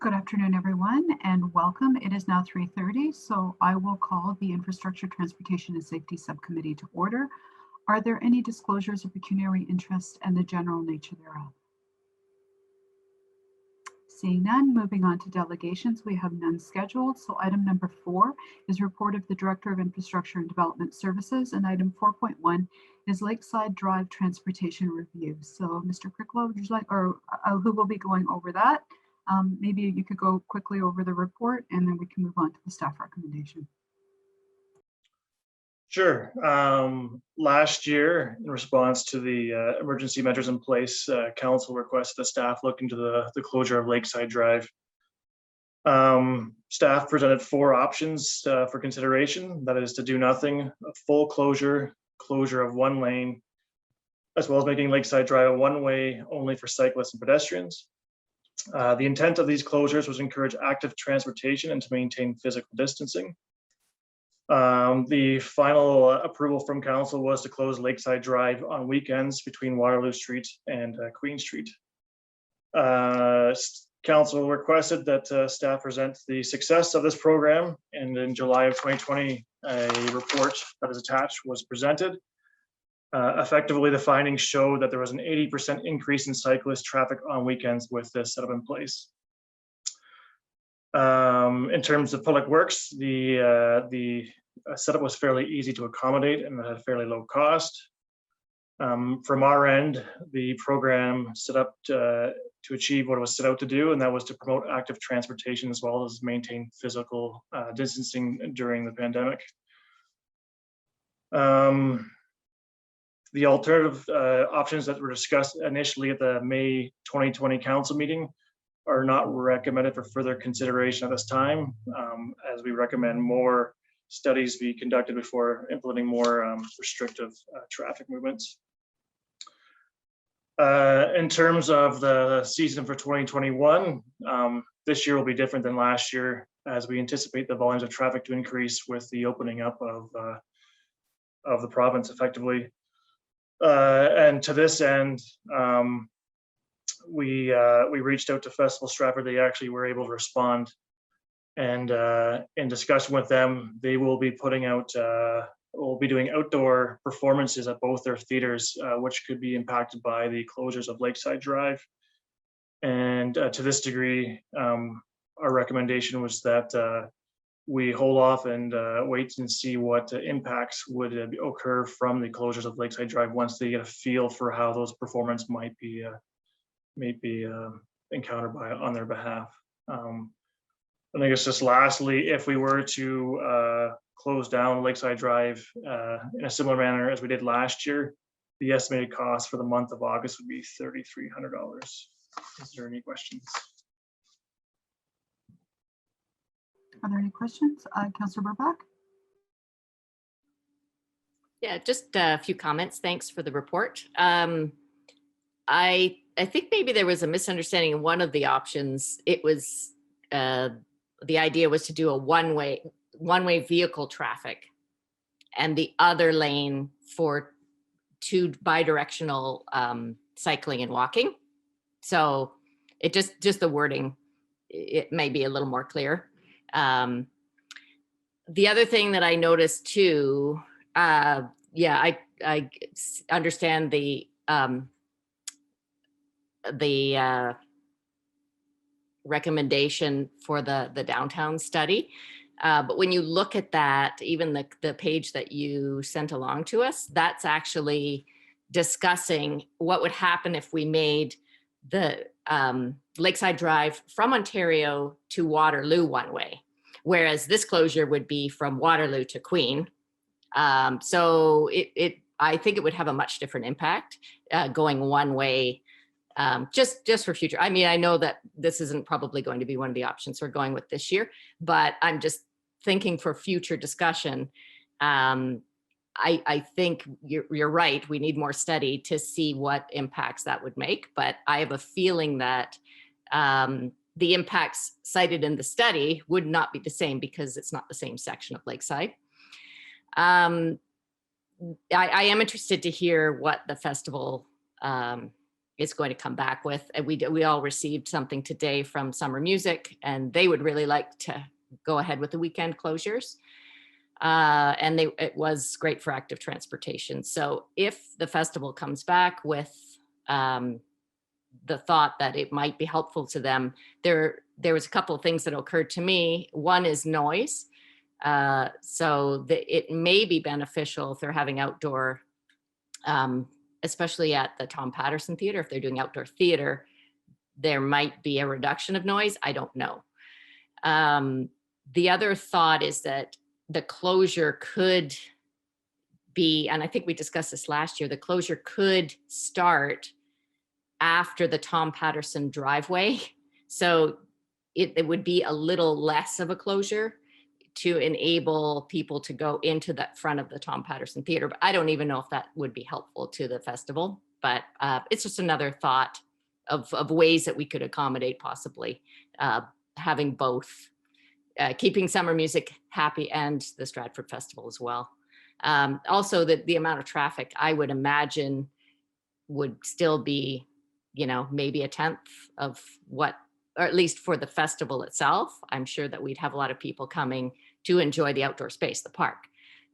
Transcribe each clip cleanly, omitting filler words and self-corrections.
Good afternoon, everyone, and welcome. It is now 3:30, so I will call the Infrastructure, Transportation, and Safety Subcommittee to order. Are there any disclosures of pecuniary interest and the general nature thereof? Seeing none, moving on to delegations, we have none scheduled. So item number 4 is report of the Director of Infrastructure and Development Services, and item 4.1 is Lakeside Drive Transportation Review. So Mr. Cricklow, would you like, or who will be going over that? Maybe you could go quickly over the report and then we can move on to the staff recommendation. Sure. Last year, in response to the emergency measures in place, council requested the staff look into the closure of Lakeside Drive. Staff presented 4 options for consideration. That is to do nothing, a full closure of one lane, as well as making Lakeside Drive a one-way only for cyclists and pedestrians. The intent of these closures was to encourage active transportation and to maintain physical distancing. The final approval from council was to close Lakeside Drive on weekends between Waterloo Street and Queen Street. Council requested that staff present the success of this program, and in July of 2020, a report that is attached was presented. Effectively, the findings show that there was an 80% increase in cyclist traffic on weekends with this setup in place. In terms of public works, the setup was fairly easy to accommodate and at a fairly low cost. From our end, the program set up to achieve what it was set out to do, and that was to promote active transportation as well as maintain physical distancing during the pandemic. The alternative options that were discussed initially at the May 2020 council meeting are not recommended for further consideration at this time, as we recommend more studies be conducted before implementing more restrictive traffic movements. In terms of the season for 2021, this year will be different than last year, as we anticipate the volumes of traffic to increase with the opening up of the province effectively. And to this end, we reached out to Festival Stratford. They actually were able to respond, and in discussion with them, they will be putting out, will be doing outdoor performances at both their theaters, which could be impacted by the closures of Lakeside Drive. And to this degree, our recommendation was that we hold off and wait and see what impacts would occur from the closures of Lakeside Drive once they get a feel for how those performances might be encountered on their behalf. And I guess just lastly, if we were to close down Lakeside Drive in a similar manner as we did last year, the estimated cost for the month of August would be $3,300. Is there any questions? Are there any questions? Councillor Burbach? Yeah, just a few comments. Thanks for the report. I think maybe there was a misunderstanding in one of the options. It was the idea was to do a one-way vehicle traffic, and the other lane for 2 bidirectional cycling and walking. So it just the wording, it may be a little more clear. The other thing that I noticed too, yeah, I understand the recommendation for the downtown study. But when you look at that, even the page that you sent along to us, that's actually discussing what would happen if we made the Lakeside Drive from Ontario to Waterloo one way, whereas this closure would be from Waterloo to Queen. So I think it would have a much different impact going one way, just for future. I mean, I know that this isn't probably going to be one of the options we're going with this year, but I'm just thinking for future discussion. I think you're right. We need more study to see what impacts that would make, but I have a feeling that the impacts cited in the study would not be the same because it's not the same section of Lakeside. I am interested to hear what the festival is going to come back with. And we all received something today from Summer Music, and they would really like to go ahead with the weekend closures. And it was great for active transportation. So if the festival comes back with the thought that it might be helpful to them, there was a couple of things that occurred to me. One is noise. So it may be beneficial if they're having outdoor, especially at the Tom Patterson Theater. If they're doing outdoor theater, there might be a reduction of noise. I don't know. The other thought is that the closure could be, and I think we discussed this last year, the closure could start after the Tom Patterson driveway. So it would be a little less of a closure to enable people to go into that front of the Tom Patterson Theater. But I don't even know if that would be helpful to the festival. But it's just another thought of ways that we could accommodate possibly having both, keeping Summer Music happy and the Stratford Festival as well. Also, the amount of traffic, I would imagine, would still be, maybe a tenth of what, or at least for the festival itself. I'm sure that we'd have a lot of people coming to enjoy the outdoor space, the park.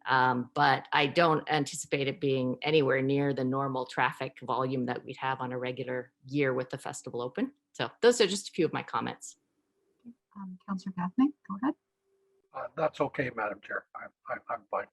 But I don't anticipate it being anywhere near the normal traffic volume that we'd have on a regular year with the festival open. So those are just a few of my comments. Councillor Gaffney, go ahead. That's okay, Madam Chair. I'm fine.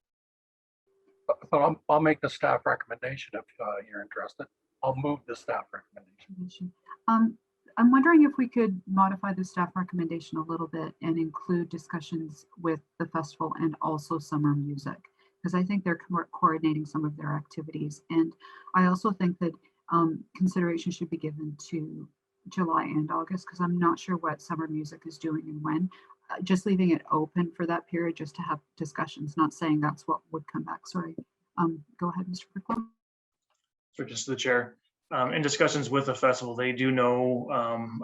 But I'll make the staff recommendation if you're interested. I'll move the staff recommendation. I'm wondering if we could modify the staff recommendation a little bit and include discussions with the festival and also Summer Music, because I think they're coordinating some of their activities. And I also think that consideration should be given to July and August, because I'm not sure what Summer Music is doing and when. Just leaving it open for that period just to have discussions, not saying that's what would come back. Sorry. Go ahead, Mr. Bricklow. So just to the chair, in discussions with the festival, they do know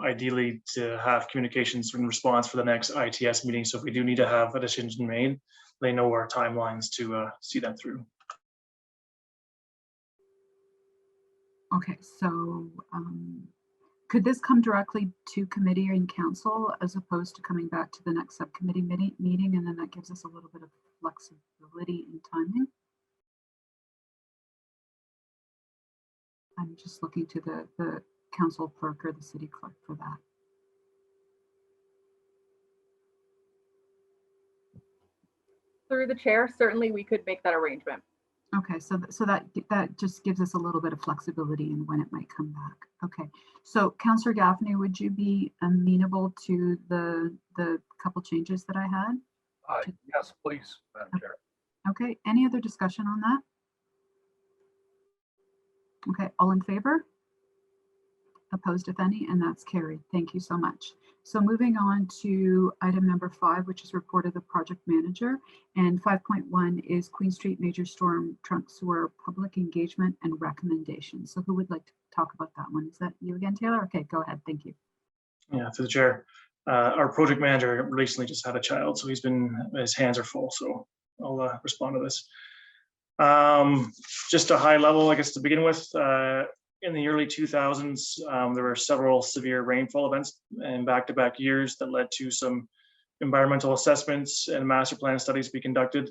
ideally to have communications in response for the next ITS meeting. So if we do need to have a decision made, they know our timelines to see that through. Okay, so could this come directly to committee and council as opposed to coming back to the next subcommittee meeting? And then that gives us a little bit of flexibility in timing. I'm just looking to the council clerk or the city clerk for that. Through the chair, certainly we could make that arrangement. Okay, so that just gives us a little bit of flexibility in when it might come back. Okay, so Councillor Gaffney, would you be amenable to the couple changes that I had? Yes, please, Madam Chair. Okay, any other discussion on that? Okay, all in favor? Opposed, if any, and that's carried. Thank you so much. So moving on to item number 5, which is report of the project manager, and 5.1 is Queen Street Major Storm Trunk Sewer Public Engagement and Recommendations. So who would like to talk about that one? Is that you again, Taylor? Okay, go ahead. Thank you. Yeah, through the chair. Our project manager recently just had a child, so his hands are full. So I'll respond to this. Just a high level, I guess, to begin with. In the early 2000s, there were several severe rainfall events in back-to-back years that led to some environmental assessments and master plan studies be conducted.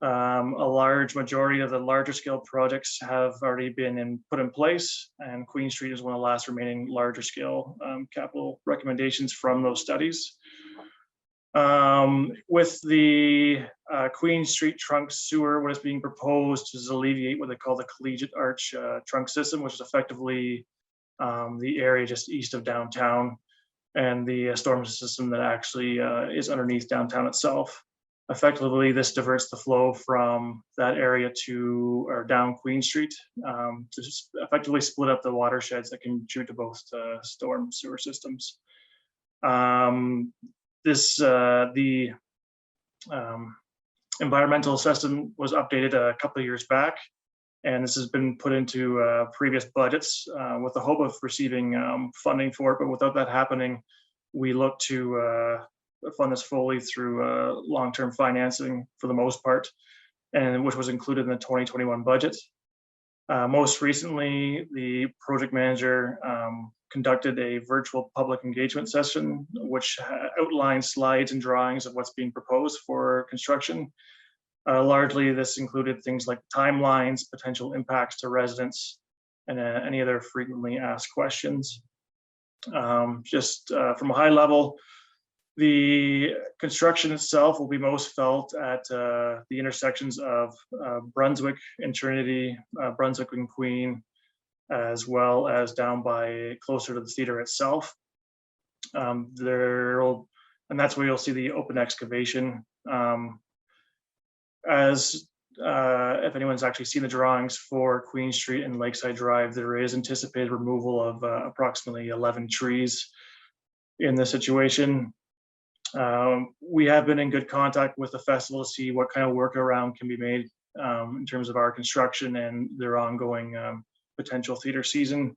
A large majority of the larger scale projects have already been put in place, and Queen Street is one of the last remaining larger scale capital recommendations from those studies. With the Queen Street trunk sewer, what is being proposed is to alleviate what they call the Collegiate arch trunk system, which is effectively the area just east of downtown, and the storm system that actually is underneath downtown itself. Effectively, this diverts the flow from that area to or down Queen Street to just effectively split up the watersheds that contribute to both storm sewer systems. The environmental assessment was updated a couple of years back, and this has been put into previous budgets with the hope of receiving funding for it. But without that happening, we look to fund this fully through long-term financing for the most part, and which was included in the 2021 budget. Most recently, the project manager conducted a virtual public engagement session, which outlined slides and drawings of what's being proposed for construction. Largely, this included things like timelines, potential impacts to residents, and any other frequently asked questions. Just from a high level, the construction itself will be most felt at the intersections of Brunswick and Trinity, Brunswick and Queen, as well as down by closer to the theater itself. And that's where you'll see the open excavation. If anyone's actually seen the drawings for Queen Street and Lakeside Drive, there is anticipated removal of approximately 11 trees in this situation. We have been in good contact with the festival to see what kind of workaround can be made in terms of our construction and their ongoing potential theater season.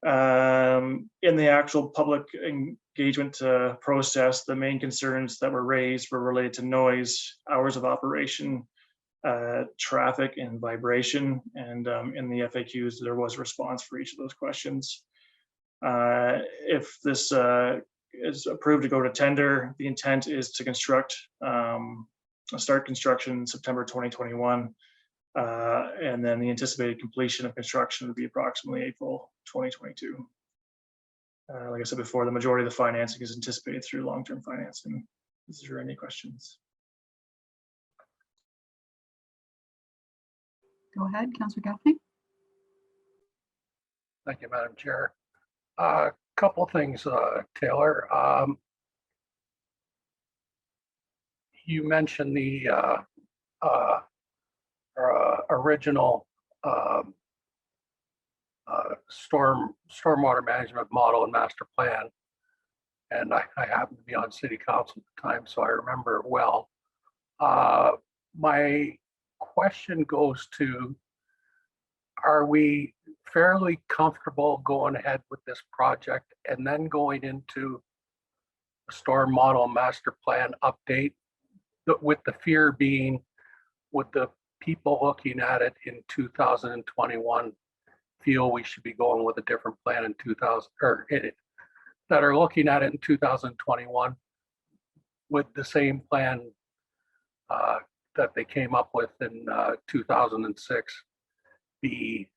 In the actual public engagement process, the main concerns that were raised were related to noise, hours of operation, traffic, and vibration. And in the FAQs, there was a response for each of those questions. If this is approved to go to tender, the intent is to start construction in September 2021. And then the anticipated completion of construction would be approximately April 2022. Like I said before, the majority of the financing is anticipated through long-term financing. Is there any questions? Go ahead, Councillor Gaffney. Thank you, Madam Chair. Couple things, Taylor. You mentioned the original stormwater management model and master plan, and I happened to be on City Council at the time, so I remember it well. My question goes to: are we fairly comfortable going ahead with this project and then going into a storm model master plan update, with the fear being, would the people looking at it in 2021 feel we should be going with a different plan in 2000, or that are looking at it in 2021 with the same plan that they came up with in 2006 be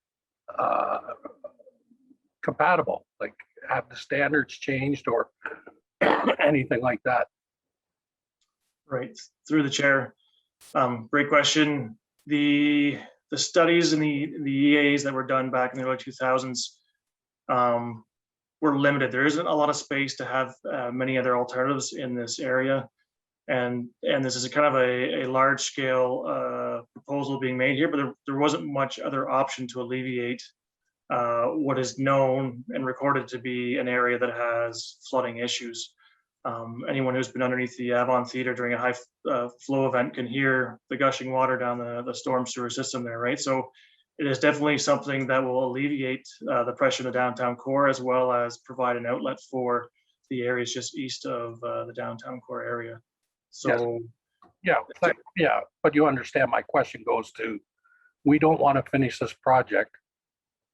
compatible? Like, have the standards changed or anything like that? Right, through the chair. Great question. The studies and the EAs that were done back in the early 2000s were limited. There isn't a lot of space to have many other alternatives in this area. And this is a kind of a large scale proposal being made here, but there wasn't much other option to alleviate what is known and recorded to be an area that has flooding issues. Anyone who's been underneath the Avon Theater during a high flow event can hear the gushing water down the storm sewer system there, right? So it is definitely something that will alleviate the pressure in the downtown core, as well as provide an outlet for the areas just east of the downtown core area. So yeah, but you understand my question goes to, we don't want to finish this project,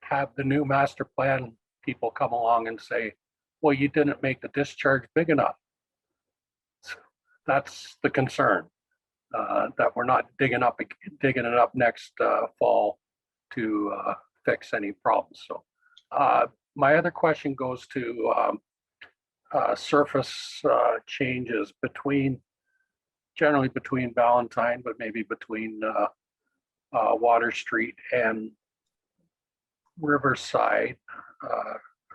have the new master plan people come along and say, well, you didn't make the discharge big enough. That's the concern, that we're not digging it up next fall to fix any problems. So my other question goes to surface changes generally between Valentine, but maybe between Water Street and Riverside,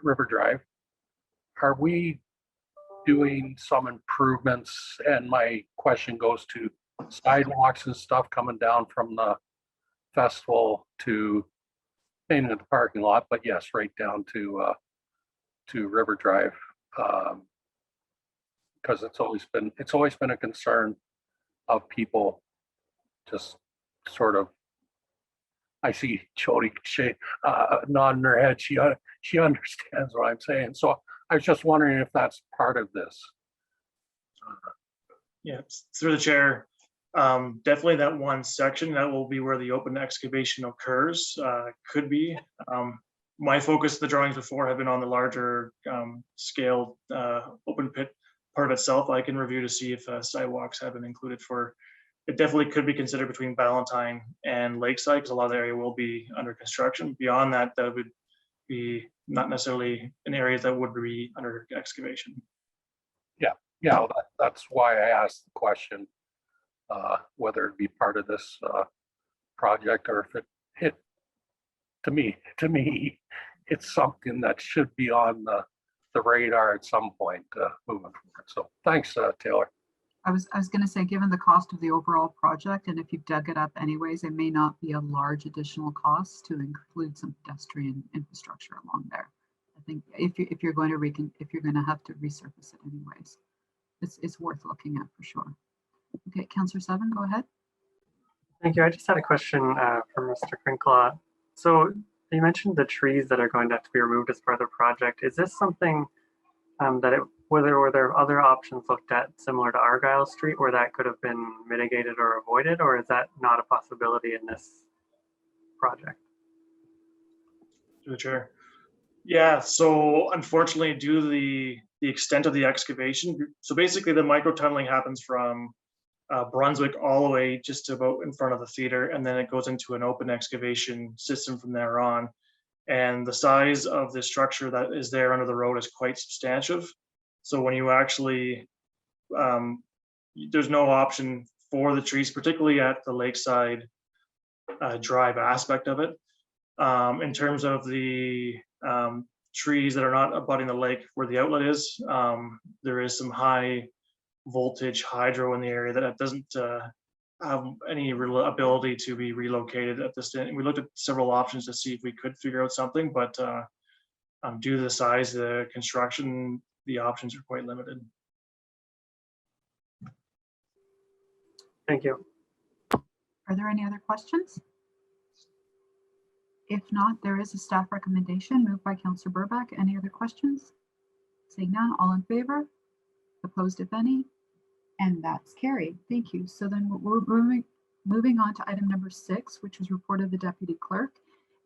River Drive. Are we doing some improvements? And my question goes to sidewalks and stuff coming down from the festival to mainly the parking lot, but yes, right down to River Drive, because it's always been a concern of people just sort of. I see Jody nodding her head. She understands what I'm saying. So I was just wondering if that's part of this. Yeah, through the chair. Definitely that one section, that will be where the open excavation occurs, could be. My focus, the drawings before have been on the larger scale open pit part of itself. I can review to see if sidewalks have been included for, it definitely could be considered between Ballantyne and Lakeside, because a lot of the area will be under construction. Beyond that, that would be not necessarily in areas that would be under excavation. Yeah, that's why I asked the question, whether it be part of this project or if it to me, it's something that should be on the radar at some point moving forward. So thanks, Taylor. I was going to say, given the cost of the overall project, and if you dug it up anyways, it may not be a large additional cost to include some pedestrian infrastructure along there. I think if you're going to have to resurface it anyways, it's worth looking at for sure. Okay, Councillor Seven, go ahead. Thank you. I just had a question for Mr. Crinclaw. So you mentioned the trees that are going to have to be removed as part of the project. Is this something were there other options looked at similar to Argyle Street where that could have been mitigated or avoided, or is that not a possibility in this project? To the chair. Yeah, so unfortunately, due to the extent of the excavation, so basically the micro tunneling happens from Brunswick all the way just about in front of the theater, and then it goes into an open excavation system from there on. And the size of the structure that is there under the road is quite substantive. So when you actually, there's no option for the trees, particularly at the Lakeside Drive aspect of it. In terms of the trees that are not abutting the lake where the outlet is, there is some high voltage hydro in the area that doesn't have any real ability to be relocated at this time. We looked at several options to see if we could figure out something, but due to the size of the construction, the options are quite limited. Thank you. Are there any other questions? If not, there is a staff recommendation moved by Councillor Burback. Any other questions? Seeing none, all in favor? Opposed, if any? And that's carried. Thank you. So then we're moving on to item number 6, which was report of the Deputy Clerk.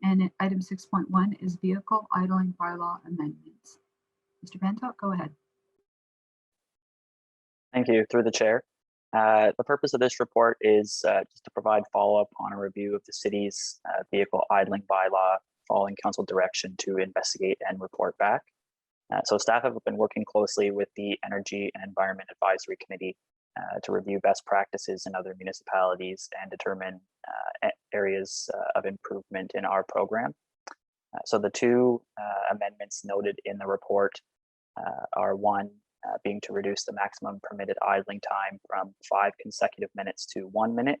And item 6.1 is vehicle idling bylaw amendments. Mr. Bantock, go ahead. Thank you. Through the chair. The purpose of this report is just to provide follow-up on a review of the city's vehicle idling bylaw following council direction to investigate and report back. So staff have been working closely with the Energy and Environment Advisory Committee to review best practices in other municipalities and determine areas of improvement in our program. So the two amendments noted in the report are one, being to reduce the maximum permitted idling time from 5 consecutive minutes to 1 minute.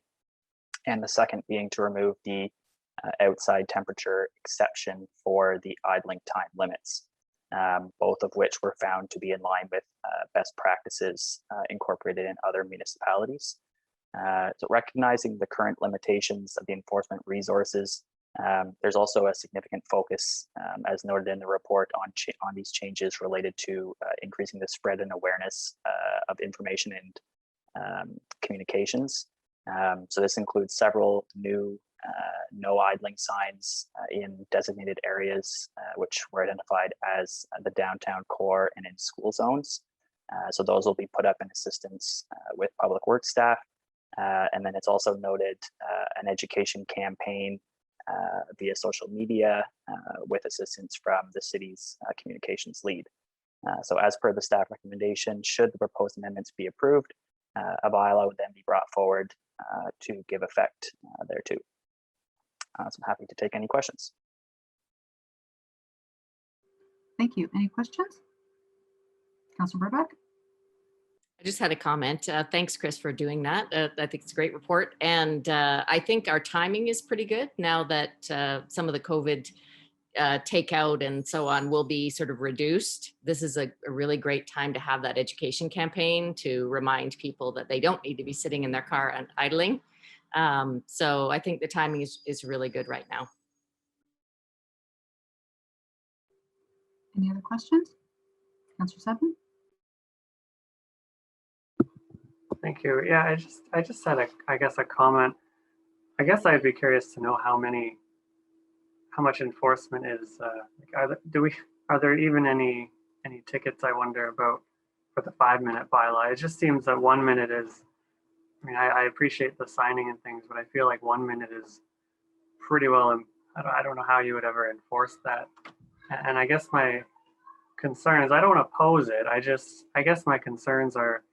And the second being to remove the outside temperature exception for the idling time limits, both of which were found to be in line with best practices incorporated in other municipalities. So recognizing the current limitations of the enforcement resources, there's also a significant focus, as noted in the report, on these changes related to increasing the spread and awareness of information and communications. So this includes several new no idling signs in designated areas, which were identified as the downtown core and in school zones. So those will be put up in assistance with public works staff. And then it's also noted an education campaign via social media with assistance from the city's communications lead. So as per the staff recommendation, should the proposed amendments be approved, a bylaw would then be brought forward to give effect thereto. So I'm happy to take any questions. Thank you. Any questions? Councilor Burback? I just had a comment. Thanks, Chris, for doing that. I think it's a great report. And I think our timing is pretty good now that some of the COVID takeout and so on will be sort of reduced. This is a really great time to have that education campaign to remind people that they don't need to be sitting in their car and idling. So I think the timing is really good right now. Any other questions? Councillor Seven? Thank you. Yeah, I just had I guess a comment. I guess I'd be curious to know how much enforcement is, like, are there even any tickets, I wonder about, for the 5-minute bylaw? It just seems that 1 minute is, I mean, I appreciate the signing and things, but I feel like 1 minute is pretty well, I don't know how you would ever enforce that. And I guess my concern is, I don't oppose it. I guess my concerns are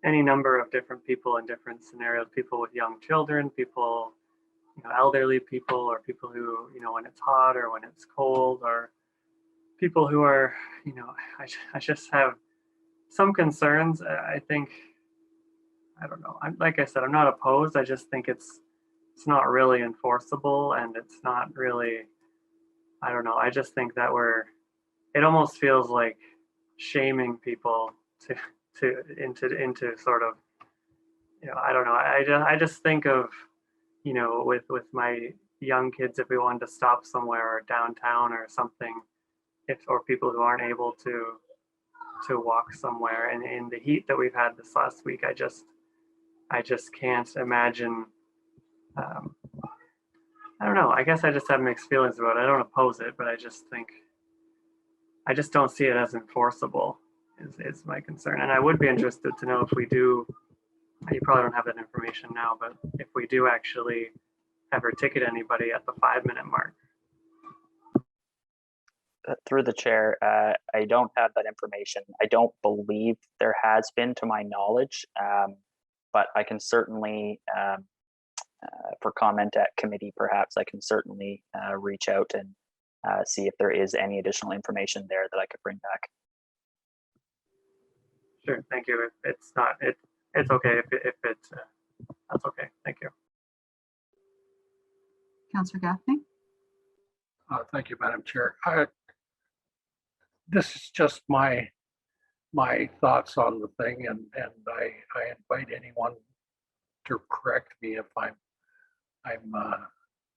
any number of different people in different scenarios, people with young children, people, elderly people, or people who, when it's hot or when it's cold, or people who are, I just have some concerns. I think, I don't know. Like I said, I'm not opposed. I just think it's not really enforceable, and it's not really, I don't know. I just think that it almost feels like shaming people into sort of, I don't know. I just think of, with my young kids, if we wanted to stop somewhere or downtown or something, or people who aren't able to walk somewhere, and in the heat that we've had this last week, I just can't imagine. I don't know. I guess I just have mixed feelings about it. I don't oppose it, but I just don't see it as enforceable is my concern. And I would be interested to know if we do, you probably don't have that information now, but if we do actually ever ticket anybody at the 5-minute mark. Through the chair, I don't have that information. I don't believe there has been, to my knowledge, but I can certainly, for comment at committee, perhaps I can certainly reach out and see if there is any additional information there that I could bring back. Sure, thank you. It's not, it's okay if it's, that's okay. Thank you. Councillor Gaffney? Thank you, Madam Chair. This is just my thoughts on the thing, and I invite anyone to correct me if I'm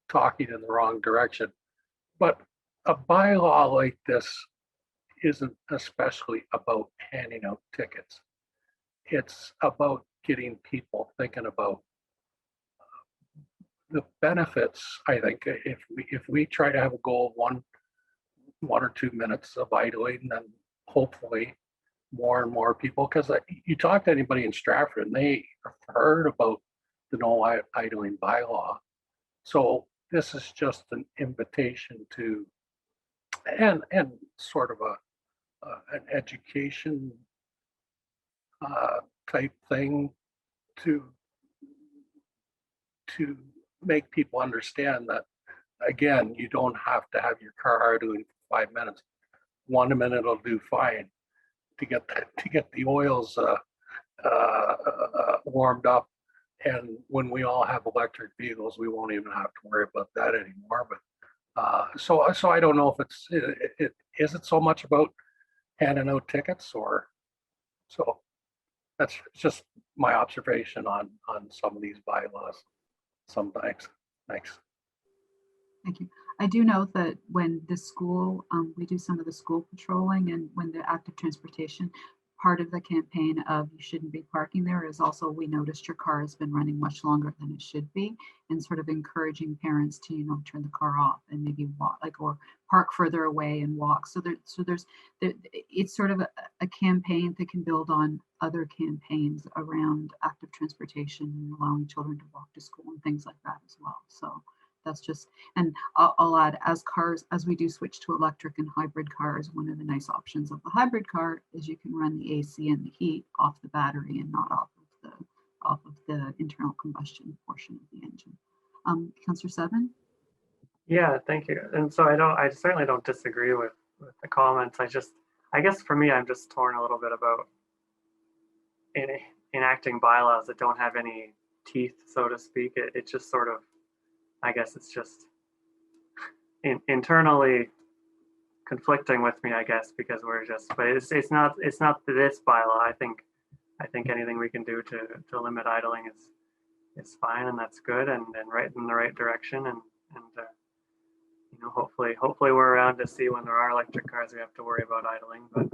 talking in the wrong direction. But a bylaw like this isn't especially about handing out tickets. It's about getting people thinking about the benefits. I think if we try to have a goal of one or 2 minutes of idling, then hopefully more and more people, because you talk to anybody in Stratford and they have heard about the no idling bylaw. So this is just an invitation to, and sort of an education type thing to make people understand that, again, you don't have to have your car idling for 5 minutes. 1 minute will do fine to get the oils warmed up. And when we all have electric vehicles, we won't even have to worry about that anymore. But so I don't know if is it so much about handing out tickets, or so. That's just my observation on some of these bylaws sometimes. Thanks. Thank you. I do know that when the school, we do some of the school patrolling, and when the active transportation, part of the campaign of you shouldn't be parking there is also, we noticed your car has been running much longer than it should be, and sort of encouraging parents to, turn the car off and maybe walk, or park further away and walk. So it's sort of a campaign that can build on other campaigns around active transportation and allowing children to walk to school and things like that as well. So that's just, and I'll add, as we do switch to electric and hybrid cars, one of the nice options of the hybrid car is you can run the AC and the heat off the battery and not off of the internal combustion portion of the engine. Councillor Seven? Yeah, thank you. And so I certainly don't disagree with the comments. I guess for me, I'm just torn a little bit about enacting bylaws that don't have any teeth, so to speak. It just sort of, I guess it's just internally conflicting with me, I guess, because but it's not this bylaw. I think anything we can do to limit idling is fine, and that's good, and right in the right direction, and hopefully we're around to see when there are electric cars we have to worry about idling. But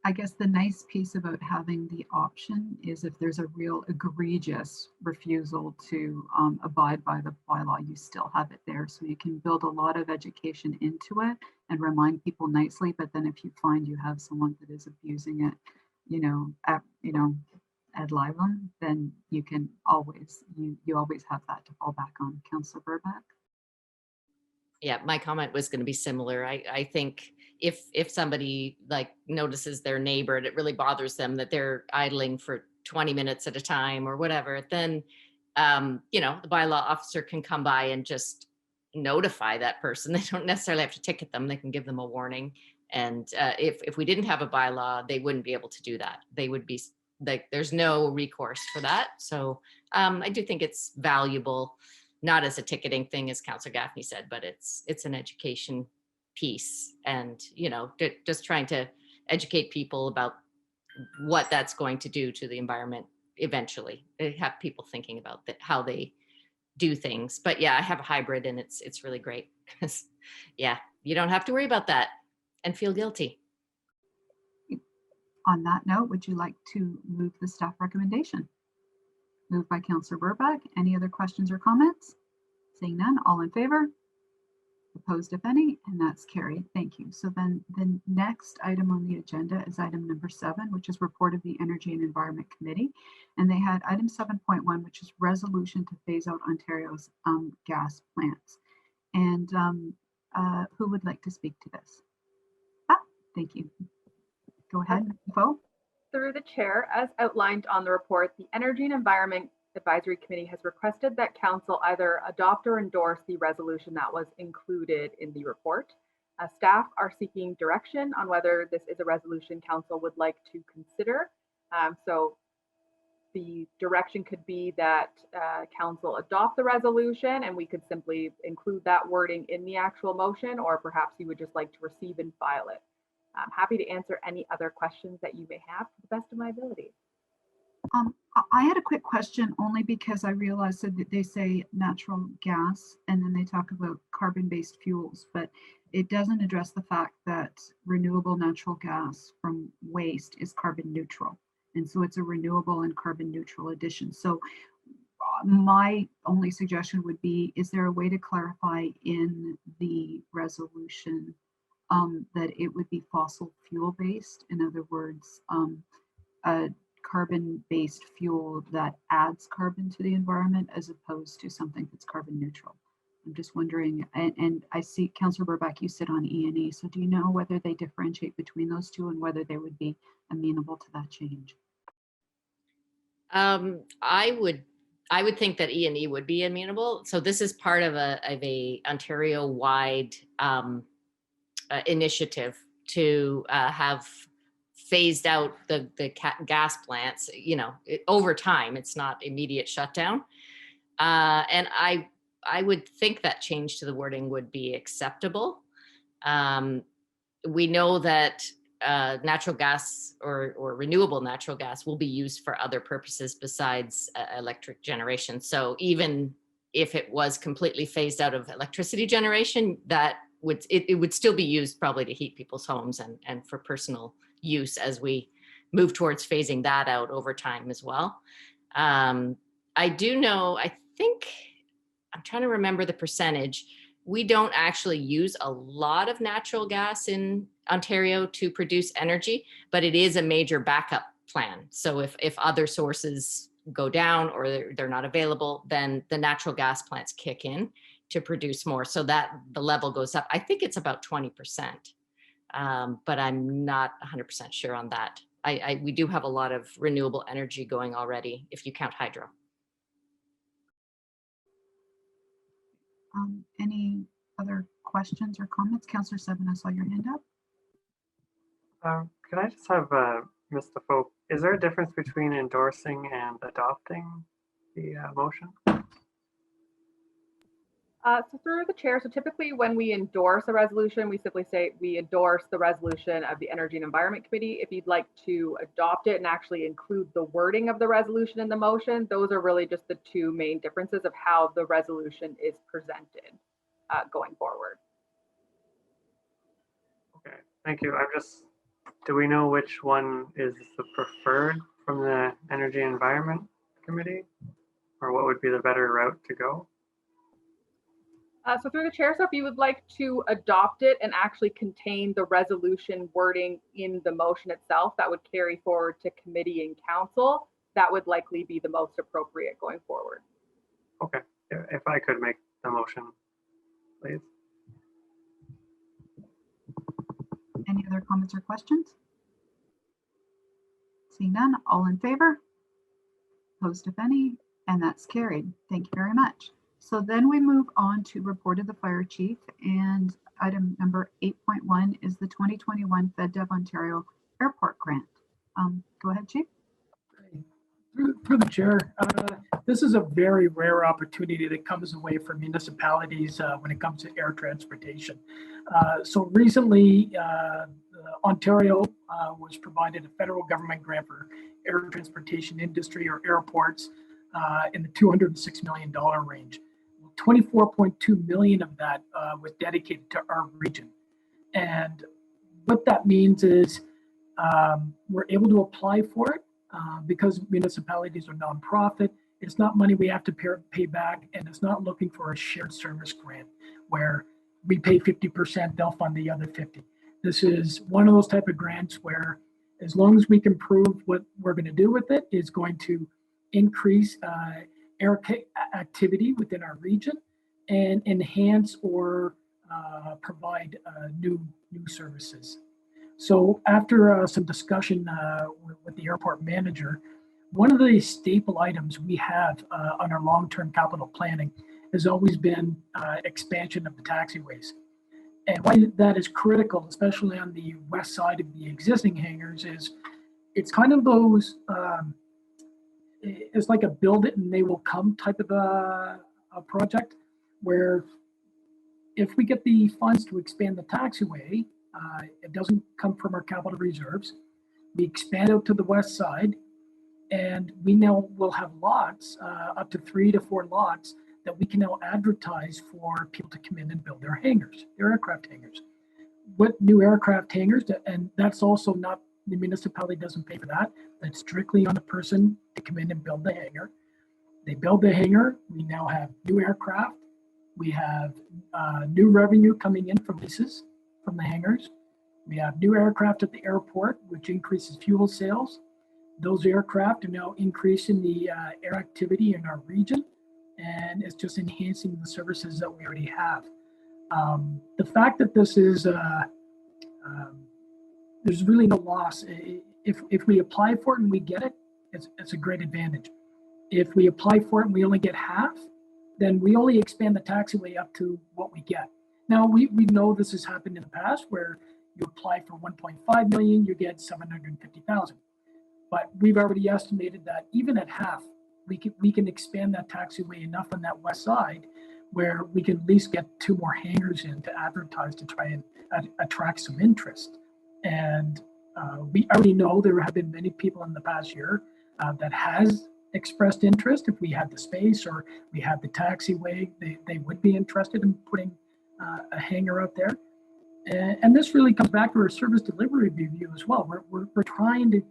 I guess the nice piece about having the option is if there's a real egregious refusal to abide by the bylaw, you still have it there. So you can build a lot of education into it and remind people nicely. But then if you find you have someone that is abusing it, ad litem, then you can always, you always have that to fall back on. Councillor Burback. Yeah, my comment was going to be similar. I think if somebody like notices their neighbor and it really bothers them that they're idling for 20 minutes at a time or whatever, then the bylaw officer can come by and just notify that person. They don't necessarily have to ticket them. They can give them a warning. And if we didn't have a bylaw, they wouldn't be able to do that. They would be like, there's no recourse for that. So I do think it's valuable, not as a ticketing thing, as Councillor Gaffney said, but it's an education piece, and just trying to educate people about what that's going to do to the environment eventually. They have people thinking about how they do things. But yeah, I have a hybrid, and it's really great because you don't have to worry about that and feel guilty. On that note, would you like to move the staff recommendation? Moved by Councillor Burback. Any other questions or comments? Seeing none, all in favor? Opposed, if any, and that's carried. Thank you. So then the next item on the agenda is item number 7, which is report of the Energy and Environment Committee. And they had item 7.1, which is resolution to phase out Ontario's gas plants. And who would like to speak to this? Thank you. Go ahead, Nicole. Through the chair, as outlined on the report, the Energy and Environment Advisory Committee has requested that Council either adopt or endorse the resolution that was included in the report. Staff are seeking direction on whether this is a resolution Council would like to consider. So the direction could be that Council adopt the resolution and we could simply include that wording in the actual motion, or perhaps you would just like to receive and file it. I'm happy to answer any other questions that you may have to the best of my ability. I had a quick question only because I realized that they say natural gas and then they talk about carbon-based fuels, but it doesn't address the fact that renewable natural gas from waste is carbon neutral. And so it's a renewable and carbon neutral addition. So my only suggestion would be, is there a way to clarify in the resolution that it would be fossil fuel based? In other words, a carbon-based fuel that adds carbon to the environment as opposed to something that's carbon neutral. I'm just wondering, and I see Councillor Burback, you sit on E&E, so do you know whether they differentiate between those two and whether they would be amenable to that change? I would think that E&E would be amenable. So this is part of a Ontario-wide initiative to have phased out the gas plants, over time. It's not immediate shutdown. And I would think that change to the wording would be acceptable. We know that natural gas or renewable natural gas will be used for other purposes besides electric generation. So even if it was completely phased out of electricity generation, that it would still be used probably to heat people's homes and for personal use as we move towards phasing that out over time as well. I do know, I think, I'm trying to remember the percentage. We don't actually use a lot of natural gas in Ontario to produce energy, but it is a major backup plan. So if other sources go down or they're not available, then the natural gas plants kick in to produce more, so that the level goes up. I think it's about 20%, but I'm not 100% sure on that. We do have a lot of renewable energy going already, if you count hydro. Any other questions or comments? Councillor Seven, I saw your hand up. Could I just have Mr. Folk, is there a difference between endorsing and adopting the motion? So through the chair, so typically when we endorse a resolution, we simply say we endorse the resolution of the Energy and Environment Committee. If you'd like to adopt it and actually include the wording of the resolution in the motion, those are really just the two main differences of how the resolution is presented going forward. Okay, thank you. I'm just do we know which one is the preferred from the Energy and Environment Committee? Or what would be the better route to go? So through the chair, so if you would like to adopt it and actually contain the resolution wording in the motion itself that would carry forward to committee and council, that would likely be the most appropriate going forward. Okay, if I could make the motion, please. Any other comments or questions? Seeing none, all in favor? Opposed, if any, and that's carried. Thank you very much. So then we move on to report of the fire chief, and item number 8.1 is the 2021 FedDev Ontario Airport Grant. Go ahead, Chief. Through the chair, this is a very rare opportunity that comes away from municipalities when it comes to air transportation. So recently, Ontario was provided a federal government grant for air transportation industry or airports in the $206 million range. 24.2 million of that was dedicated to our region. And what that means is we're able to apply for it because municipalities are nonprofit. It's not money we have to pay back, and it's not looking for a shared service grant where we pay 50%, they'll fund the other 50. This is one of those type of grants where as long as we can prove what we're going to do with it is going to increase air activity within our region and enhance or provide new services. So after some discussion with the airport manager, one of the staple items we have on our long-term capital planning has always been expansion of the taxiways. And why that is critical, especially on the west side of the existing hangars, is it's kind of those, it's like a build it and they will come type of a project where if we get the funds to expand the taxiway, it doesn't come from our capital reserves. We expand out to the west side, and we now will have lots, up to 3 to 4 lots, that we can now advertise for people to come in and build their hangars, their aircraft hangars. What new aircraft hangars, and that's also not, the municipality doesn't pay for that. That's strictly on the person to come in and build the hangar. They build the hangar, we now have new aircraft, we have new revenue coming in from leases from the hangars. We have new aircraft at the airport, which increases fuel sales. Those aircraft are now increasing the air activity in our region, and it's just enhancing the services that we already have. The fact that this is, there's really no loss. If we apply for it and we get it, it's a great advantage. If we apply for it and we only get half, then we only expand the taxiway up to what we get. Now, we know this has happened in the past where you apply for 1.5 million, you get 750,000. But we've already estimated that even at half, we can expand that taxiway enough on that west side where we can at least get 2 more hangars in to advertise to try and attract some interest. And we already know there have been many people in the past year that has expressed interest. If we had the space or we had the taxiway, they would be interested in putting a hangar out there. And this really comes back to our service delivery review as well. We're trying to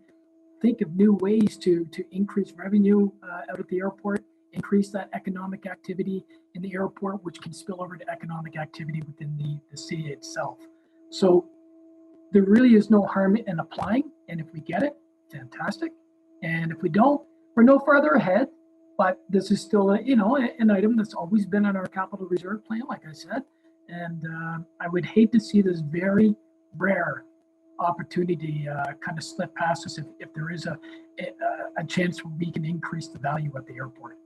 think of new ways to increase revenue out at the airport, increase that economic activity in the airport, which can spill over to economic activity within the city itself. So there really is no harm in applying. And if we get it, fantastic. And if we don't, we're no farther ahead. But this is still an item that's always been on our capital reserve plan, like I said. And I would hate to see this very rare opportunity kind of slip past us if there is a chance where we can increase the value at the airport.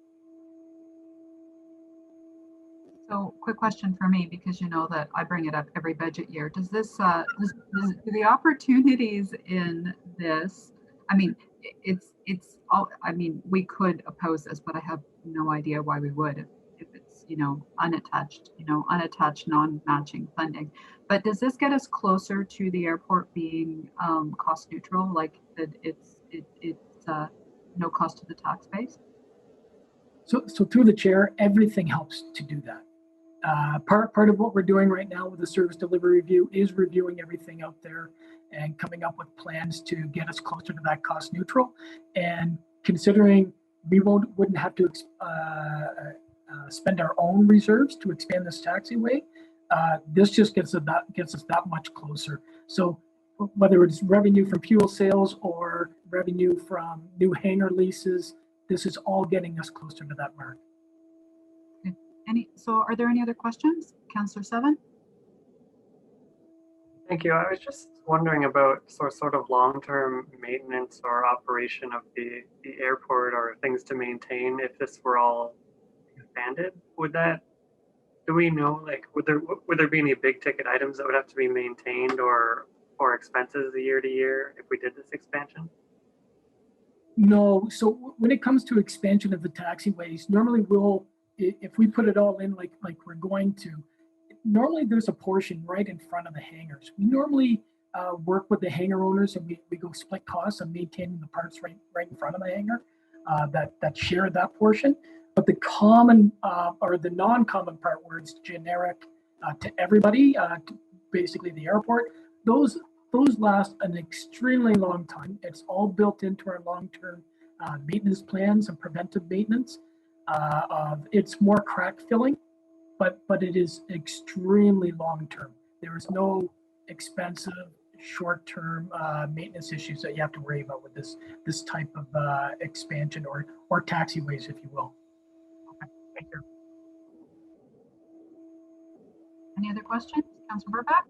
So quick question for me, because you know that I bring it up every budget year. Does this, do the opportunities in this, I mean, it's all, I mean, we could oppose this, but I have no idea why we would if it's, unattached, non-matching funding. But does this get us closer to the airport being cost neutral, like that it's no cost to the tax base? So through the chair, everything helps to do that. Part of what we're doing right now with the service delivery review is reviewing everything out there and coming up with plans to get us closer to that cost neutral. And considering we wouldn't have to spend our own reserves to expand this taxiway, this just gets us that much closer. So whether it's revenue from fuel sales or revenue from new hangar leases, this is all getting us closer to that mark. So are there any other questions? Councillor Seven? Thank you. I was just wondering about sort of long-term maintenance or operation of the airport, or things to maintain if this were all expanded. Do we know, like, would there be any big ticket items that would have to be maintained or expenses year to year if we did this expansion? No. So when it comes to expansion of the taxiways, normally if we put it all in like we're going to, normally there's a portion right in front of the hangars. We normally work with the hangar owners, and we go split costs on maintaining the parts right in front of the hangar that share that portion. But the common or the non-common part, where it's generic to everybody, to basically the airport, those last an extremely long time. It's all built into our long-term maintenance plans and preventive maintenance. It's more crack filling, but it is extremely long-term. There is no expensive short-term maintenance issues that you have to worry about with this type of expansion or taxiways, if you will. Okay, thank you. Any other questions? Councillor Burback?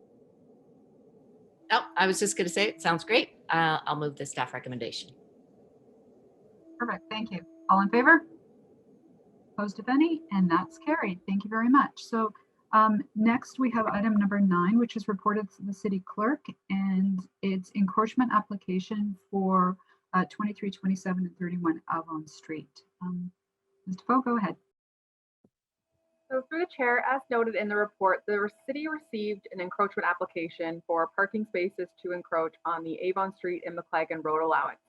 Oh, I was just going to say, it sounds great. I'll move the staff recommendation. Perfect, thank you. All in favor? Opposed, if any? And that's carried. Thank you very much. So next we have item number 9, which is reported to the city clerk, and it's encroachment application for 23, 27, and 31 Avon Street. Mr. Foe, go ahead. So through the chair, as noted in the report, the city received an encroachment application for parking spaces to encroach on the Avon Street and McLagan Road allowance.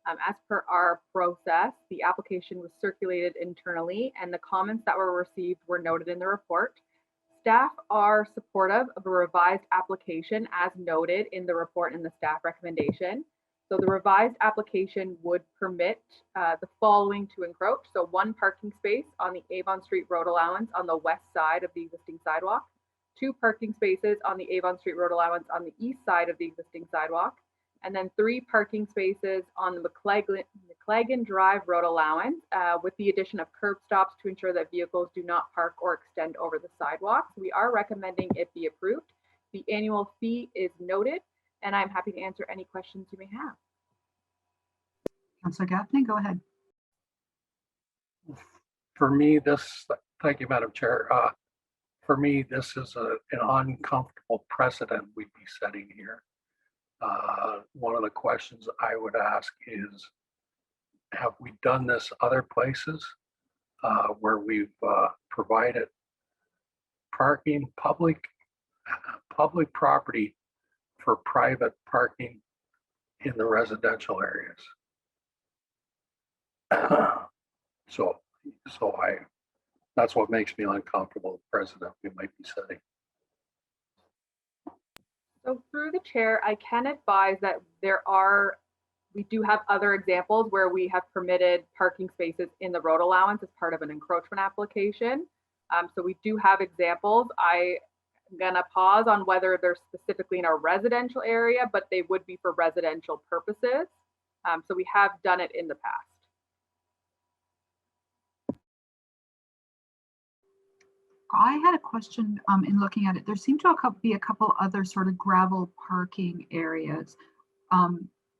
As per our process, the application was circulated internally, and the comments that were received were noted in the report. Staff are supportive of a revised application as noted in the report and the staff recommendation. So the revised application would permit the following to encroach. So 1 parking space on the Avon Street Road allowance on the west side of the existing sidewalk, 2 parking spaces on the Avon Street Road allowance on the east side of the existing sidewalk, and then 3 parking spaces on the McLagan Drive Road allowance with the addition of curb stops to ensure that vehicles do not park or extend over the sidewalks. We are recommending it be approved. The annual fee is noted, and I'm happy to answer any questions you may have. Councillor Gaffney, go ahead. For me, thank you, Madam Chair. For me, this is an uncomfortable precedent we'd be setting here. One of the questions I would ask is, have we done this other places where we've provided parking, public property for private parking in the residential areas? That's what makes me uncomfortable, the precedent we might be setting. So through the chair, I can advise that we do have other examples where we have permitted parking spaces in the road allowance as part of an encroachment application. So we do have examples. I'm gonna pause on whether they're specifically in a residential area, but they would be for residential purposes. So we have done it in the past. I had a question in looking at it. There seem to be a couple other sort of gravel parking areas.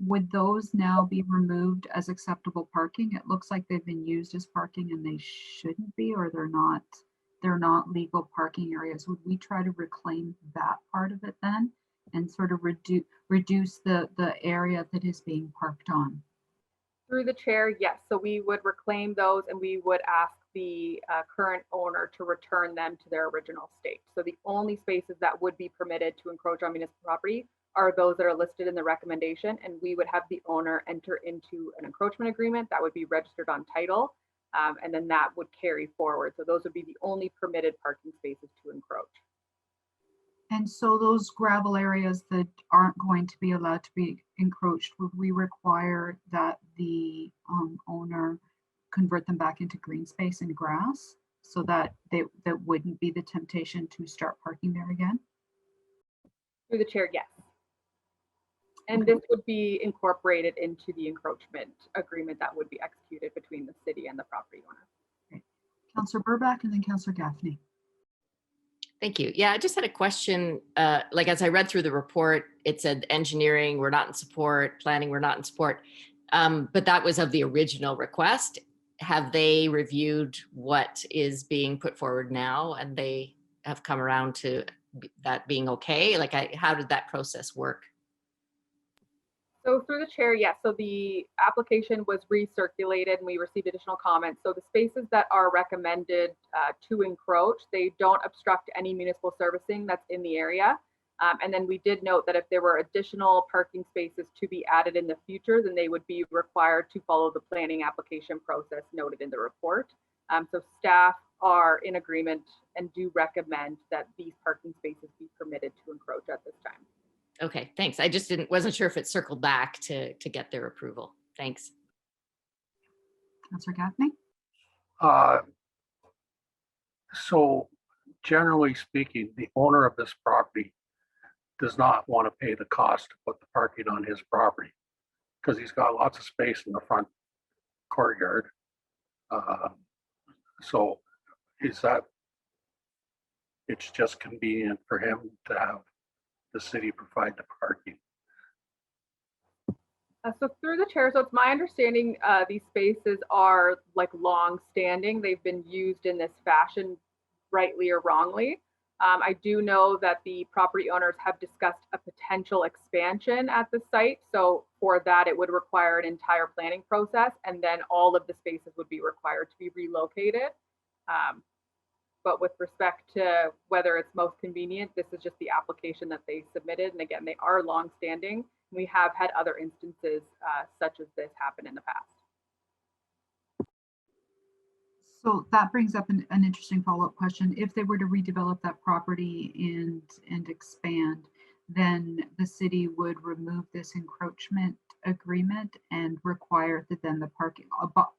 Would those now be removed as acceptable parking? It looks like they've been used as parking and they shouldn't be, or they're not legal parking areas. Would we try to reclaim that part of it then and sort of reduce the area that is being parked on? Through the chair, yes. So we would reclaim those and we would ask the current owner to return them to their original state. So the only spaces that would be permitted to encroach on municipal property are those that are listed in the recommendation, and we would have the owner enter into an encroachment agreement that would be registered on title, and then that would carry forward. So those would be the only permitted parking spaces to encroach. And so those gravel areas that aren't going to be allowed to be encroached, would we require that the owner convert them back into green space and grass so that that wouldn't be the temptation to start parking there again? Through the chair, yes. And this would be incorporated into the encroachment agreement that would be executed between the city and the property owner. Okay. Councillor Burbach and then Councillor Gaffney. Thank you. Yeah, I just had a question. Like as I read through the report, it said engineering, we're not in support, planning, we're not in support. But that was of the original request. Have they reviewed what is being put forward now and they have come around to that being okay? Like how did that process work? So through the chair, yes. So the application was recirculated and we received additional comments. So the spaces that are recommended to encroach, they don't obstruct any municipal servicing that's in the area. And then we did note that if there were additional parking spaces to be added in the future, then they would be required to follow the planning application process noted in the report. So staff are in agreement and do recommend that these parking spaces be permitted to encroach at this time. Okay, thanks. I just wasn't sure if it circled back to get their approval. Thanks. Councillor Gaffney. So generally speaking, the owner of this property does not want to pay the cost to put the parking on his property because he's got lots of space in the front courtyard. So is that it's just convenient for him to have the city provide the parking? So through the chair, so it's my understanding these spaces are like long standing. They've been used in this fashion, rightly or wrongly. I do know that the property owners have discussed a potential expansion at the site. So for that, it would require an entire planning process and then all of the spaces would be required to be relocated. But with respect to whether it's most convenient, this is just the application that they submitted. And again, they are long-standing. We have had other instances such as this happen in the past. So that brings up an interesting follow-up question. If they were to redevelop that property and expand, then the city would remove this encroachment agreement and require that then the parking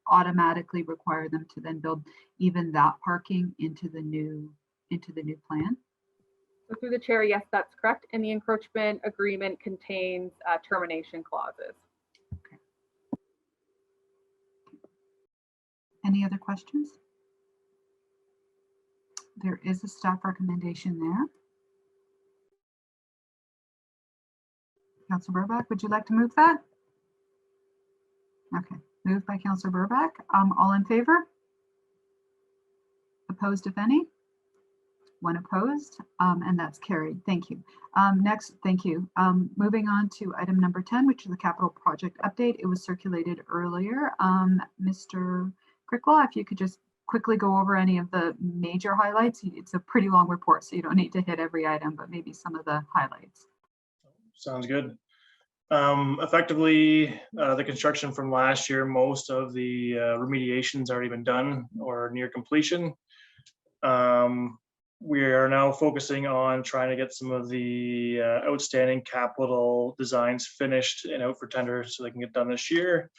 automatically require them to then build even that parking into the new plan. So through the chair, yes, that's correct. And the encroachment agreement contains termination clauses. Okay. Any other questions? There is a staff recommendation there. Councillor Burbach, would you like to move that? Okay, moved by Councillor Burbach. All in favor? Opposed, if any? One opposed, and that's carried. Thank you. Next, thank you. Moving on to item number 10, which is the capital project update. It was circulated earlier. Mr. Kricklaw, if you could just quickly go over any of the major highlights. It's a pretty long report, so you don't need to hit every item, but maybe some of the highlights. Sounds good. Effectively, the construction from last year, most of the remediation's already been done or near completion. We are now focusing on trying to get some of the outstanding capital designs finished and out for tender so they can get done this year.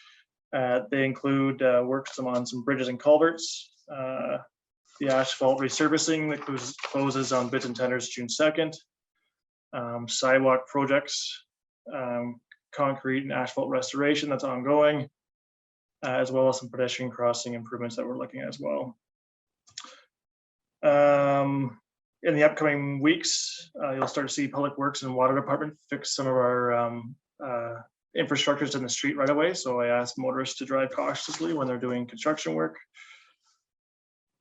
They include works on some bridges and culverts, the asphalt resurfacing that closes on bids and tenders June 2nd, sidewalk projects, concrete and asphalt restoration that's ongoing, as well as some pedestrian crossing improvements that we're looking at as well. In the upcoming weeks, you'll start to see Public Works and Water Department fix some of our infrastructures in the street right away. So I asked motorists to drive cautiously when they're doing construction work.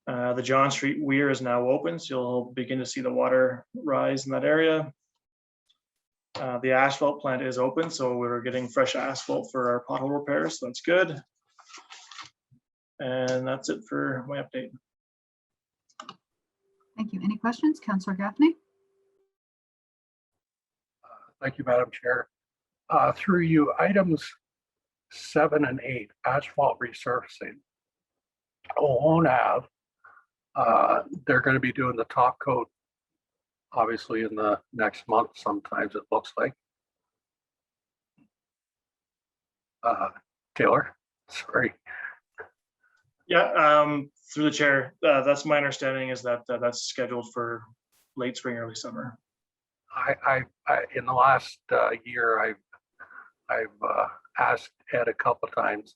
The John Street Weir is now open, so you'll begin to see the water rise in that area. The asphalt plant is open, so we're getting fresh asphalt for our pothole repairs, so that's good. And that's it for my update. Thank you. Any questions? Councillor Gaffney? Thank you, Madam Chair. Through you, items 7 and 8, asphalt resurfacing. Owen Ave, they're going to be doing the top coat obviously in the next month, sometimes it looks like. Taylor, sorry. Yeah, through the chair, that's my understanding is that that's scheduled for late spring, early summer. I in the last year, I've asked Ed a couple of times,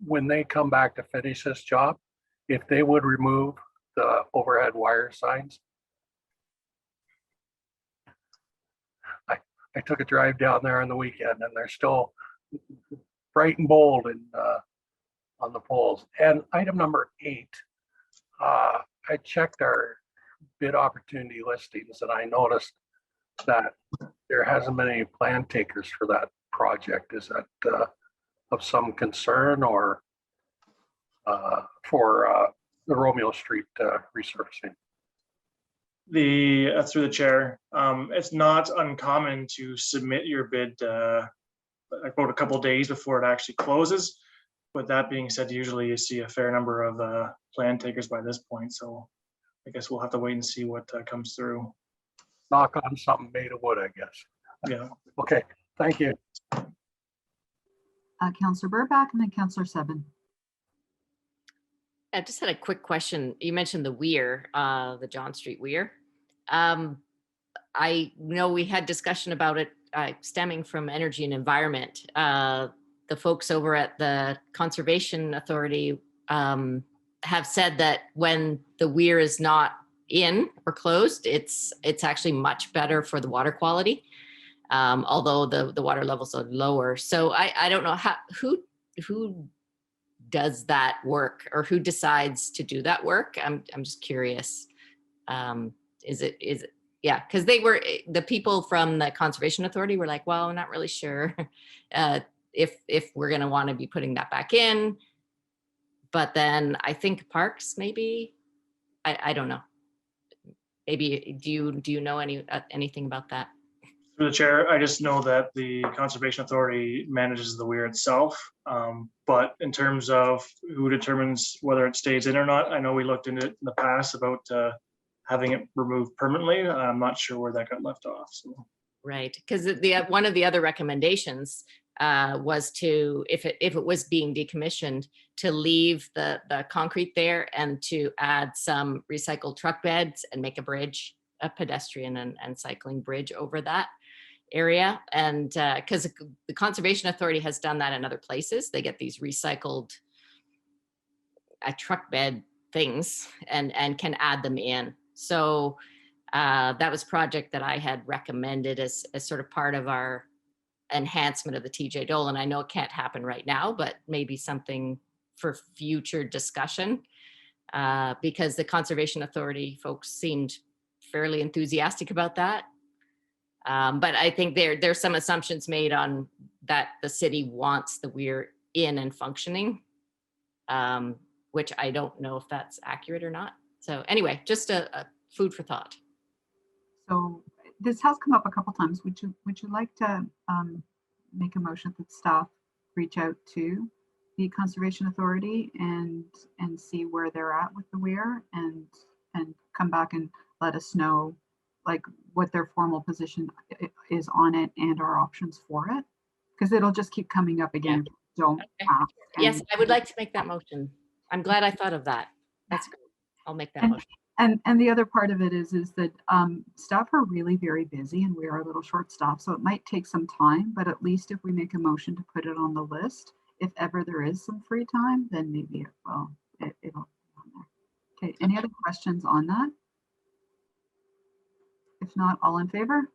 when they come back to finish this job, if they would remove the overhead wire signs. I took a drive down there on the weekend and they're still bright and bold and on the poles. And item number 8, I checked our bid opportunity listings and I noticed that there hasn't been any plan takers for that project. Is that of some concern or for the Romeo Street resurfacing? Through the chair, it's not uncommon to submit your bid about a couple of days before it actually closes. But that being said, usually you see a fair number of plan takers by this point. So I guess we'll have to wait and see what comes through. Knock on something made of wood, I guess. Yeah. Okay, thank you. Councillor Burbach and then Councillor Seven. I just had a quick question. You mentioned the weir, the John Street weir. I know we had discussion about it stemming from energy and environment. The folks over at the Conservation Authority have said that when the weir is not in or closed, it's actually much better for the water quality, although the water levels are lower. So I don't know who does that work or who decides to do that work. I'm just curious. Is it yeah, because the people from the Conservation Authority were like, well, I'm not really sure if we're going to want to be putting that back in. But then I think parks, maybe, I don't know. Maybe do you know anything about that? Through the chair, I just know that the Conservation Authority manages the weir itself. But in terms of who determines whether it stays in or not, I know we looked into it in the past about having it removed permanently. I'm not sure where that got left off. So. Right, because one of the other recommendations was to, if it was being decommissioned, to leave the concrete there and to add some recycled truck beds and make a bridge, a pedestrian and cycling bridge over that area. And because the Conservation Authority has done that in other places, they get these recycled truck bed things and can add them in. So that was a project that I had recommended as sort of part of our enhancement of the TJ Dolan. I know it can't happen right now, but maybe something for future discussion, because the Conservation Authority folks seemed fairly enthusiastic about that. But I think there's some assumptions made on that the city wants the weir in and functioning, which I don't know if that's accurate or not. So anyway, just a food for thought. So this has come up a couple times. Would you like to make a motion that staff reach out to the Conservation Authority and see where they're at with the weir and come back and let us know like what their formal position is on it and our options for it? Because it'll just keep coming up again. Yeah. Don't ask. Yes, I would like to make that motion. I'm glad I thought of that. That's good. I'll make that motion. And the other part of it is that staff are really very busy and we are a little short staffed, so it might take some time, but at least if we make a motion to put it on the list, if ever there is some free time, then maybe it'll be on there. Okay, any other questions on that? If not, all in favor?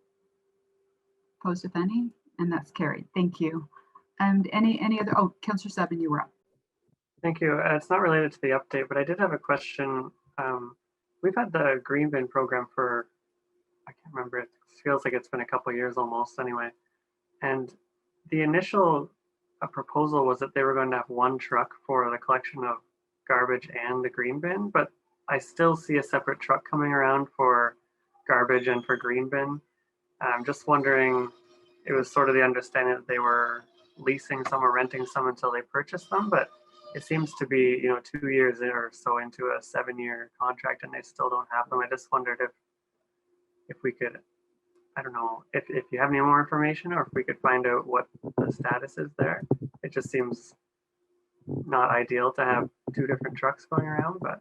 Opposed, if any? And that's carried. Thank you. And any other, oh, Councillor Seven, you were up. Thank you. It's not related to the update, but I did have a question. We've had the green bin program for, I can't remember, it feels like it's been a couple of years almost anyway. And the initial proposal was that they were going to have one truck for the collection of garbage and the green bin, but I still see a separate truck coming around for garbage and for green bin. I'm just wondering, it was sort of the understanding that they were leasing some or renting some until they purchased them, but it seems to be, 2 years or so into a 7-year contract and they still don't have them. I just wondered if we could, I don't know, if you have any more information or if we could find out what the status is there. It just seems not ideal to have 2 different trucks going around, but.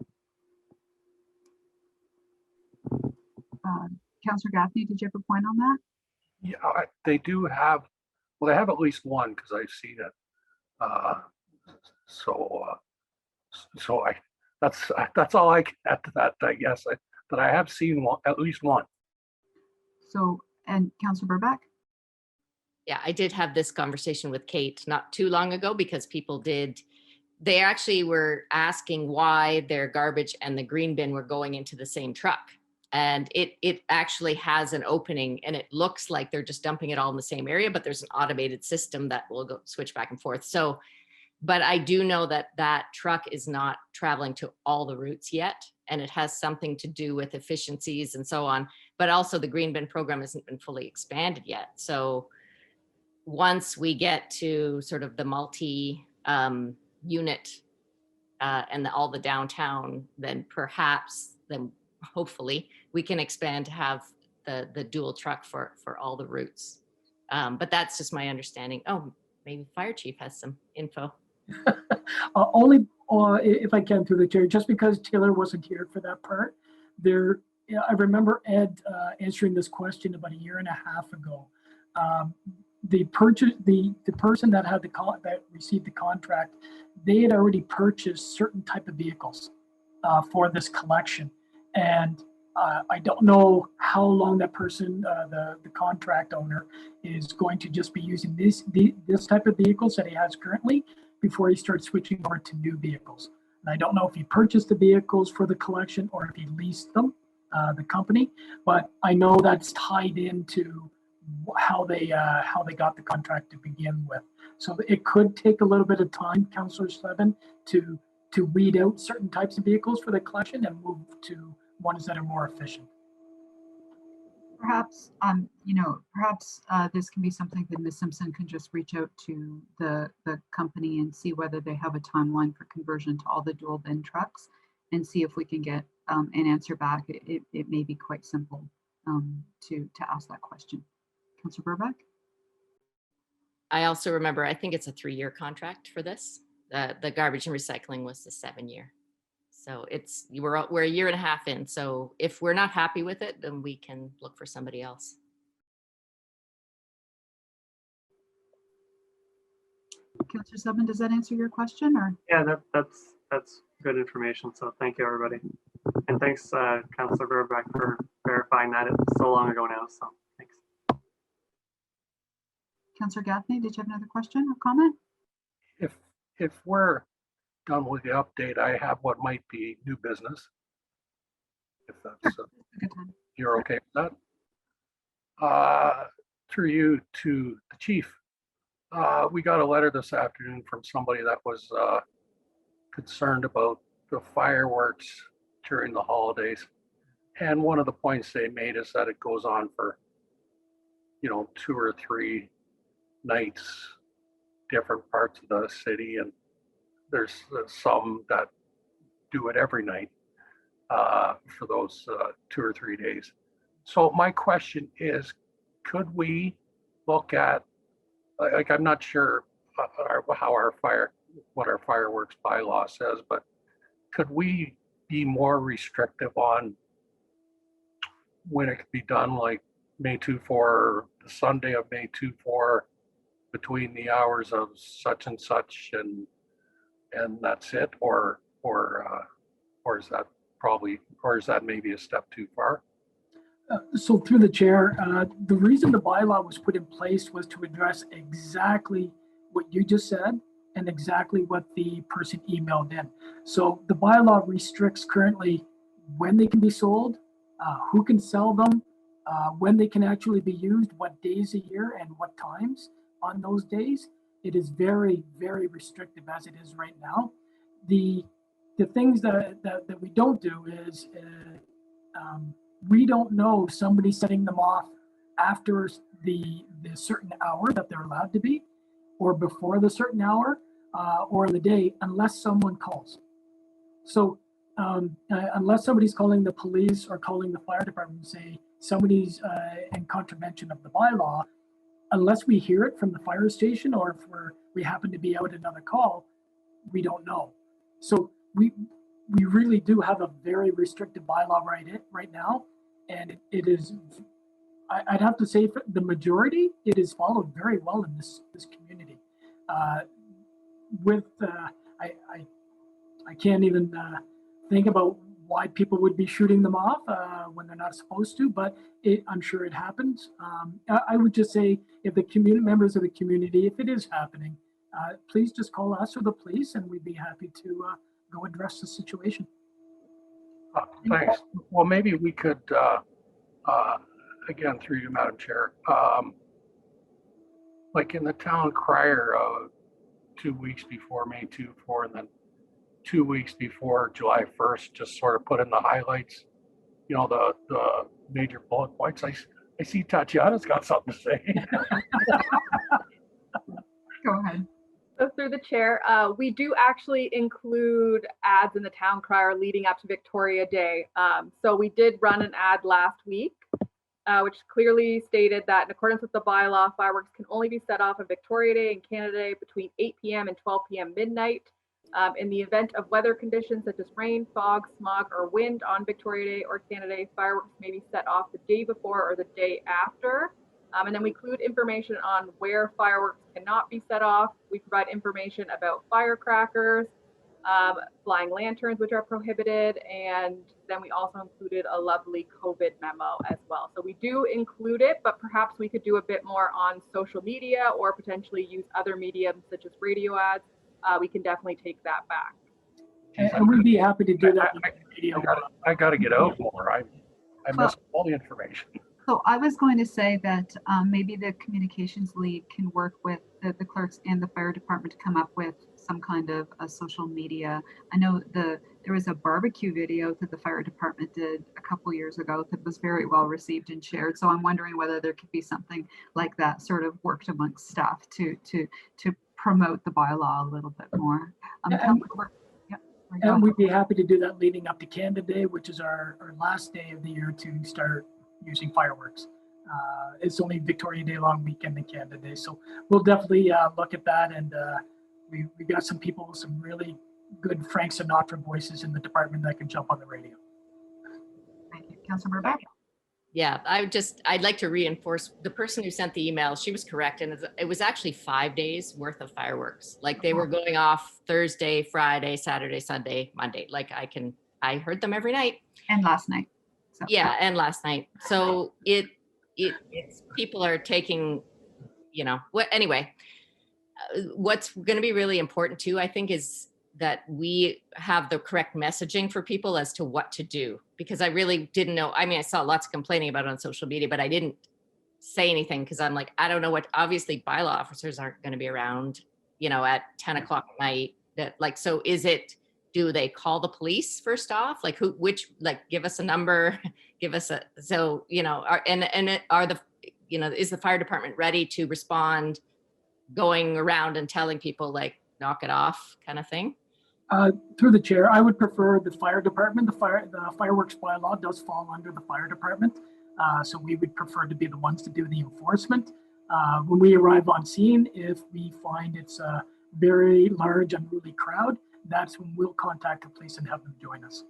Councillor Gaffney, did you have a point on that? Yeah, they do have, well, they have at least one because I've seen it. So that's all I can add to that, I guess, that I have seen one, at least one. So, and Councillor Burback? Yeah, I did have this conversation with Kate not too long ago because they actually were asking why their garbage and the green bin were going into the same truck. And it actually has an opening and it looks like they're just dumping it all in the same area, but there's an automated system that will go switch back and forth. So, but I do know that truck is not traveling to all the routes yet. And it has something to do with efficiencies and so on. But also the green bin program hasn't been fully expanded yet. So once we get to sort of the multi unit and all the downtown, then hopefully we can expand to have the dual truck for all the routes. But that's just my understanding. Oh, maybe Fire Chief has some info. Only if I can, through the chair, just because Taylor wasn't here for that part. I remember Ed answering this question about 1.5 years ago. The person that had that received the contract, they had already purchased certain type of vehicles for this collection, and I don't know how long that person, the contract owner, is going to just be using this type of vehicles that he has currently before he starts switching over to new vehicles. And I don't know if he purchased the vehicles for the collection or if he leased them, the company, but I know that's tied into how they got the contract to begin with. So it could take a little bit of time, Councillor Slevin, to weed out certain types of vehicles for the collection and move to ones that are more efficient. Perhaps, this can be something that Ms. Simpson can just reach out to the company and see whether they have a timeline for conversion to all the dual bin trucks and see if we can get an answer back. It may be quite simple to ask that question. Councillor Burback? I also remember, I think it's a 3-year contract for this. The garbage and recycling was the 7-year. So we're 1.5 years in. So if we're not happy with it, then we can look for somebody else. Councillor Subman, does that answer your question? Or Yeah, that's good information. So thank you, everybody. And thanks, Councillor Burback, for verifying that. It's so long ago now, so thanks. Councillor Gaffney, did you have another question or comment? If we're done with the update, I have what might be new business. If that's you're okay with that. Through you to the chief. We got a letter this afternoon from somebody that was concerned about the fireworks during the holidays. And one of the points they made is that it goes on for, 2 or 3 nights, different parts of the city. And there's some that do it every night for those 2 or 3 days. So my question is, could we look at, like, I'm not sure what our fireworks bylaw says, but could we be more restrictive on when it could be done, like May 2/4, the Sunday of May 2/4, between the hours of such and such, and that's it, or is that maybe a step too far? So through the chair, the reason the bylaw was put in place was to address exactly what you just said and exactly what the person emailed in. So the bylaw restricts currently when they can be sold, who can sell them, when they can actually be used, what days a year and what times on those days. It is very, very restrictive as it is right now. The things that we don't do is we don't know somebody setting them off after the certain hour that they're allowed to be, or before the certain hour. or on the day unless someone calls. So unless somebody's calling the police or calling the fire department and say somebody's in contravention of the bylaw, unless we hear it from the fire station or if we happen to be out at another call, we don't know. So we really do have a very restrictive bylaw right now, and it is. I'd have to say for the majority, it is followed very well in this community. I can't even think about why people would be shooting them off when they're not supposed to, but I'm sure it happens. I would just say if the members of the community, if it is happening, please just call us or the police and we'd be happy to go address the situation. Thanks. Well, maybe we could, again, through you, Madam Chair, like in the town crier, 2 weeks before May 2, 4, and then 2 weeks before July 1st, just sort of put in the highlights, you know, the major bullet points. I see Tatiana's got something to say. Go ahead. So through the chair, we do actually include ads in the town crier leading up to Victoria Day. So we did run an ad last week, which clearly stated that in accordance with the bylaw, fireworks can only be set off on Victoria Day and Canada Day between 8 p.m. and 12 p.m. midnight. In the event of weather conditions such as rain, fog, smog, or wind on Victoria Day or Canada Day, fireworks may be set off the day before or the day after. And then we include information on where fireworks cannot be set off. We provide information about firecrackers, flying lanterns, which are prohibited. And then we also included a lovely COVID memo as well. So we do include it, but perhaps we could do a bit more on social media or potentially use other mediums such as radio ads. We can definitely take that back. And we'd be happy to do that. I got to get out more. I missed all the information. So I was going to say that maybe the communications lead can work with the clerks and the fire department to come up with some kind of a social media. I know there was a barbecue video that the fire department did a couple years ago that was very well received and shared. So I'm wondering whether there could be something like that sort of worked amongst staff to promote the bylaw a little bit more. And we'd be happy to do that leading up to Canada Day, which is our last day of the year to start using fireworks. It's only Victoria Day long weekend and Canada Day. So we'll definitely look at that. And we got some people with some really good Frank Sinatra voices in the department that can jump on the radio. Thank you. Councilor Burbank. Yeah, I'd like to reinforce the person who sent the email. She was correct. And it was actually 5 days worth of fireworks. Like they were going off Thursday, Friday, Saturday, Sunday, Monday. Like I heard them every night. And last night. So. Yeah. And last night. So it's people are taking, anyway, what's going to be really important too, I think, is that we have the correct messaging for people as to what to do, because I really didn't know. I mean, I saw lots of complaining about it on social media, but I didn't say anything because I'm like, I don't know what, obviously bylaw officers aren't going to be around, at 10 o'clock at night. So do they call the police first off? Like give us a number, is the fire department ready to respond, going around and telling people like, knock it off kind of thing? Through the chair, I would prefer the fire department. The fireworks bylaw does fall under the fire department. So we would prefer to be the ones to do the enforcement. When we arrive on scene, if we find it's a very large, unruly crowd, that's when we'll contact the police and have them join us.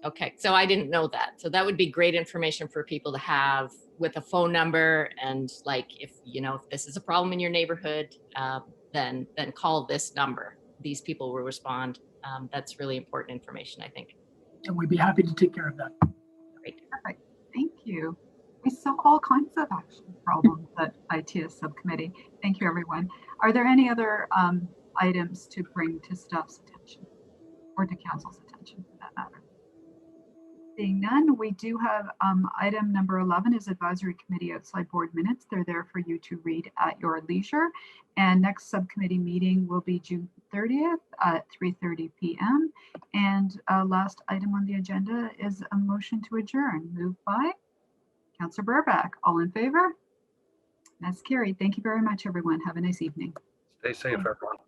Okay, so I didn't know that. So that would be great information for people to have with a phone number. And like, if this is a problem in your neighborhood, then call this number. These people will respond. That's really important information, I think. And we'd be happy to take care of that. Great. Perfect. Thank you. We saw all kinds of action problems at ITS subcommittee. Thank you, everyone. Are there any other items to bring to staff's attention or to council's attention for that matter? Seeing none, we do have item number 11 is advisory committee outside board minutes. They're there for you to read at your leisure. And next subcommittee meeting will be June 30th at 3:30 p.m. And last item on the agenda is a motion to adjourn, moved by Councillor Burback. All in favor? That's carried. Thank you very much, everyone. Have a nice evening. Stay safe, everyone.